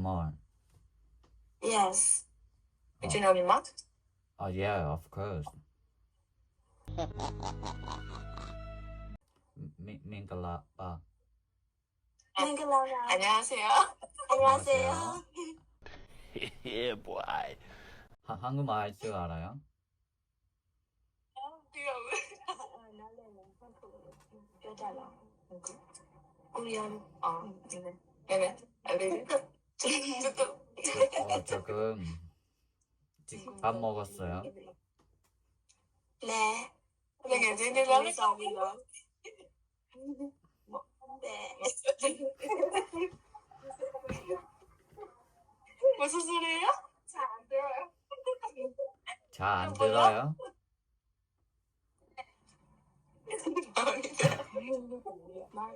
Myanmar. Yes. Did you know Myanmar? Oh yeah, of course. Mingala. Mingala. 안녕하세요. 안녕하세요. Yeah, boy. 한국말 할 줄 알아요? 코리안. 네네. 조금 밥 먹었어요. 네. 근데 괜찮으려고? 네. 무슨 소리예요? 잘 안 들어요. 잘 안 들어요?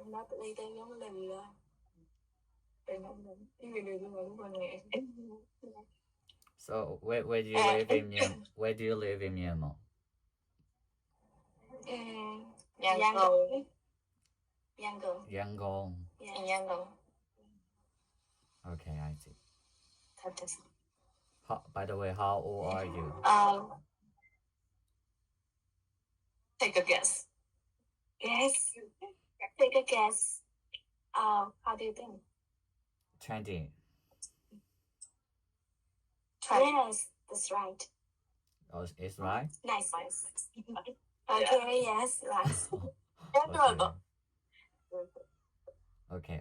Nói từ đây tên giống lần So where do you live in Myanmar? Where do you live in Myanmar? Yangon. Yangon. Yangon. In Yangon. Okay, I see. Thật. By the way, how old are you? Take a guess. Yes. Take a guess. How do you think? 20. Yes, that's right. Oh, it's right? Nice. Okay, yes, right. Okay.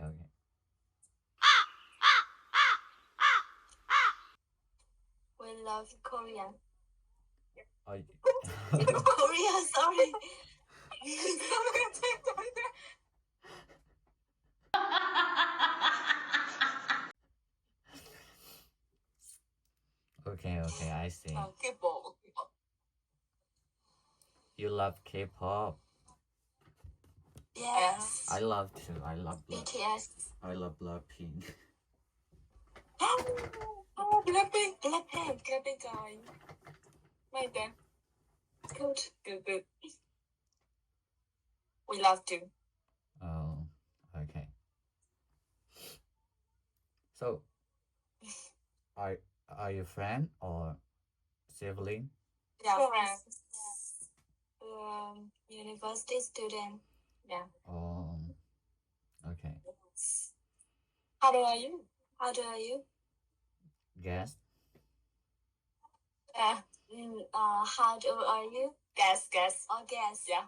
We love Korean. Oh, Korea, sorry. okay, I see. K-pop. You love K-pop? Yes. I love too. I love BTS. Blackpink. Blackpink. Blackpink. Blackpink guy. Right then. Good. Good. We love to. Oh, okay. So, are you friend or sibling? Yeah, friends. University student. Yeah. Oh, okay. How old are you? How old are you? Guess. Yeah. How old are you? Guess. Or guess. Yeah.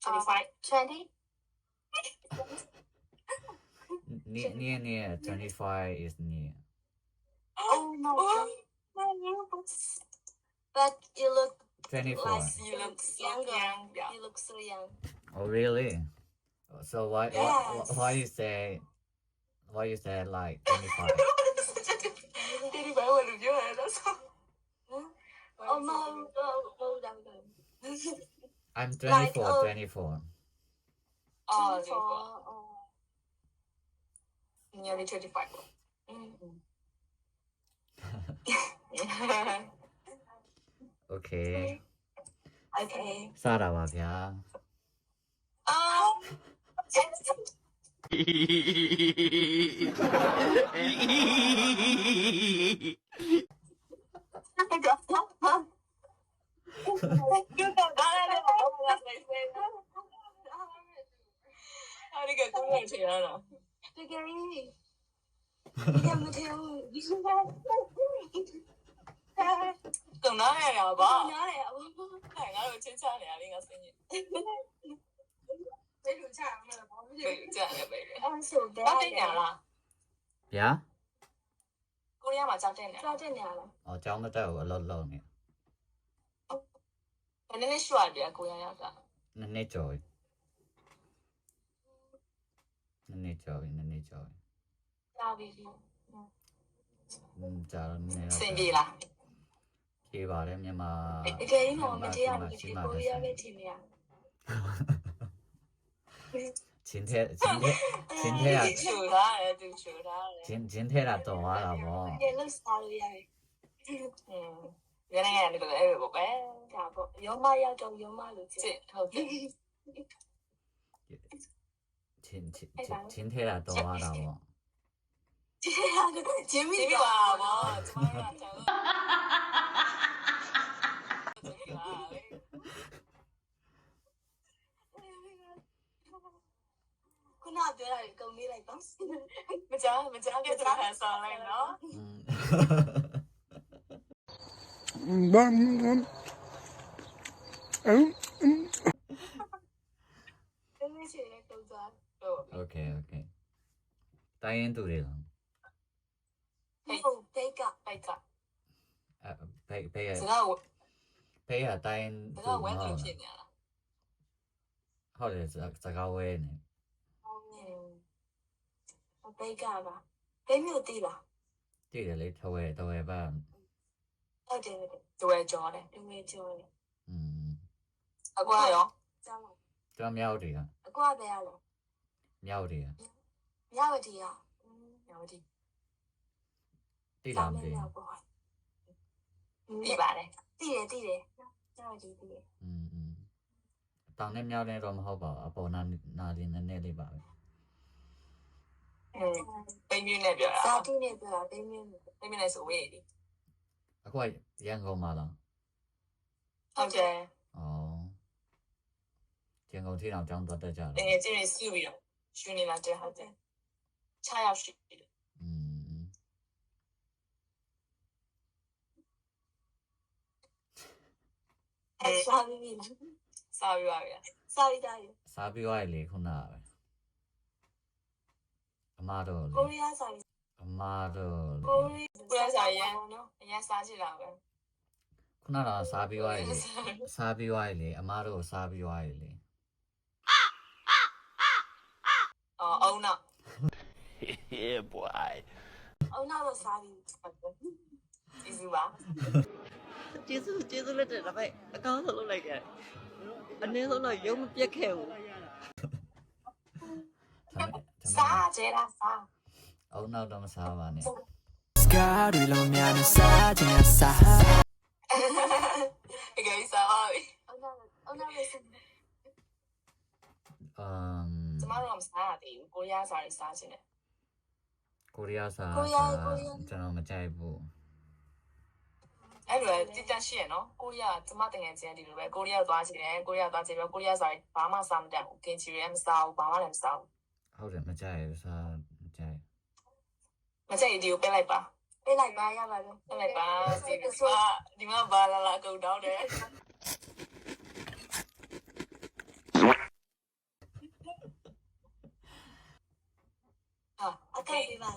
25. 20? Near. 25 is near. Oh no. But you look 24. like You look so younger. young. Yeah. You look so young. Oh, really? So why you say like 25? Đi bảo mình được với em đó sao? Oh no. I'm 24. Like, 24. Oh, 24. nearly 25. Okay. Okay. စားတာပါဗျာ ဒီကကိုယ်ချင်ရတာ တကယ်ကြီးညမထဲဘူး တုံနာရရပါ နားလေအဘ ငါတို့ချင်းချနေရလေးငါစင်းရင် ဘယ်လိုချရမလဲဘာလို့ ဘယ်ကြရပဲလေ အဲ့ဆိုဘယ် တော့တင်ရလား ဗျာ ကိုရီးယားမှာကြောက်တင်နေ ကြောက်တဲ့နေရလား အော်ကျောင်းမတက်ဘူးအလုပ်လုပ်နေ ဘယ်နည်းရှွာတယ်ကိုရီးယားက နှစ်ကျော်နှစ်ကျော် ကြောက်ပြီ ကြာတော့နေ စင်ပြေလား ခေပါတယ်မြန်မာ တကယ်ကြီးတော့မတရားဘူးဒီကိုရီးယားပဲထင်နေရ ချင်းထဲက ချူတာတယ်သူချူတာတယ် ချင်းထဲတာတော်သွားတာပေါ့ တကယ်လို့စားလို့ရတယ် ရနေရတယ်လို့အဲ့လိုပဲ ဒါပေါ့ရောမရောက်တော့ရောမလို့ စစ်ဟုတ်တယ် ချ ချင်းထဲတာတော့ရတာပေါ့ 这样的姐妹 ဒီ 吧 ပါဗောကျမတို့ကကျွန်တော်ခုနပြောတာကိုကုန်လေးလိုက်တော့ မကြားပြတဲ့ဟန်ဆောင်လိုက်နော် တင်းနေချင်တဲ့ကုန်သွား ဟုတ် โอเคတိုင်းရင်သူတွေလား ဟုတ်တိတ်က ပိုက်က ဖေးရ စကား ဖေးရတိုင်း စကားဝဲလို့ဖြစ်နေလား ဟုတ်တယ်စကားဝဲနေ တိတ်ကပါတိတ်မျိုးတိလား တည်တယ်လေထဝဲပါ ဟုတ်တယ် တွဲကြောတယ် ဒီမေကျော်တယ် အကွာရော ကျောင်း ကျွန်တော်မြောက်တွေက အကွာပဲရလဲ မြောက်တွေက ညဝတီက ညောဒီ တည်လားမသိ ရောက်ပေါ့ ပြပါတယ် တိတယ်ညဝတီတိတယ် တောင်းနဲ့မြောက်နဲ့တော့မဟုတ်ပါဘူးအပေါ်နာလေးနည်းနည်းလေးပါပဲ ပိန်းပြင်းနဲ့ပြော ဇာ တာ တိနဲ့ပြောတာတိတ်မျိုး ပိန်းပြင်းနဲ့ဆိုဝေးဒီ အခုရန်ကုန်မှာလား ဟုတ်တယ် ဩရန်ကုန်ထိအောင်ကျောင်းသွားတတ်ကြတယ် တကယ်ချင်းရစုပြီးတော့ရှင်နေလာတဲ့ဟုတ်တယ်6ရောက်ရှိတယ် စားပြီးပြီ စားပြီးပါဗျာ စားပြီးသားရ စားပြီးသွားလေခုနကပဲအမတို့လေ ကိုရီးယားစားပြီး အမတို့လေ ကိုရီး ကိုရစားရ နော် အရင်စားချင်တာပဲ ခုနကတော့စားပြီးသွားလေစားပြီးသွားလေအမတို့စားပြီးသွားလေ အောင်နောက် Yeah, boy. အောင်နောက်စားပြီး ကျေးဇူးပါ ကျေးဇူးလက်တယ်ဒါပေမဲ့အကောင်းဆုံးလုပ်လိုက်တယ်အနည်းဆုံးတော့ရုံးမပြတ်ခဲ့ဘူး စားကြလားစား အောင်နောက်တော့မစားပါနဲ့ Scarတွေလုံးများနဲ့စားချင်စား တကယ်စားပါပြီ အောင်နောက်ပဲစား ကျမတို့ကမစားရသေးဘူးကိုရစားရစားချင်တယ် ကိုရီးယားစားကျွန်တော်မကြိုက်ဘူး အဲ့လိုတည်တတ်ရှိရနော်ကိုရကျမတကယ်ချင်းဒီလိုပဲကိုရသွားချင်တယ်ကိုရသွားချင်ပြီးကိုရစားဘာမှစားမတတ်ဘူးကင်ချီရဲမစားဘူးဘာမှလည်းမစားဘူး ဟုတ်တယ်မကြိုက်ဘူးစားမကြိုက် မကြိုက်ဒီကိုပြလိုက်ပါ ပေးလိုက်ပါရပါလို့ ပြလိုက်ပါစီဒီမှာဘာလာကုန်တော့တယ် အကက်ပေးပါ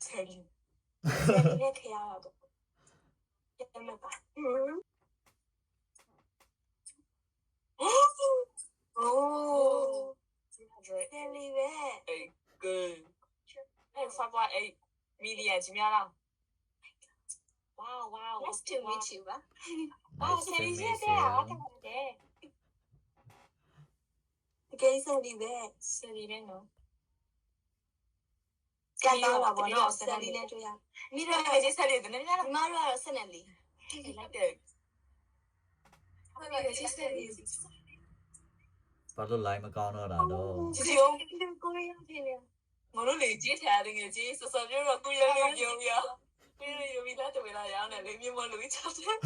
ဆယ်ရီ ဆက်ပြီးနဲ့ခေရတော့ရမပါအိုး ဆယ်လီပဲ good အဲ့5.8 million ကြီးများလား wow Nice to meet you ပါ Nice to meet you တကယ်ဆယ်လီပဲ ဆယ်ရီပဲနော် ကန်တော့ပါဘောနော်ဆယ်လီနဲ့တွေ့ရ မိတော့ရေးဆက်လေးတနေ့ည ဒီမှာတော့ဆက်နေလီ လိုက်တယ် ဟုတ်ပါရဲ့ဆက်လီ ဘာလို့ line မကောင်းတော့တာတော့ ဒီလို ကိုရီးယားပြည်နေ ငါတို့လေကြီးထားတယ်ငယ်ကြီးစောစောပြောတော့ကိုရလေးပြောပြပြီးရပြီးလာတယ်လာရောင်းတယ်လေမြေမလူချတယ်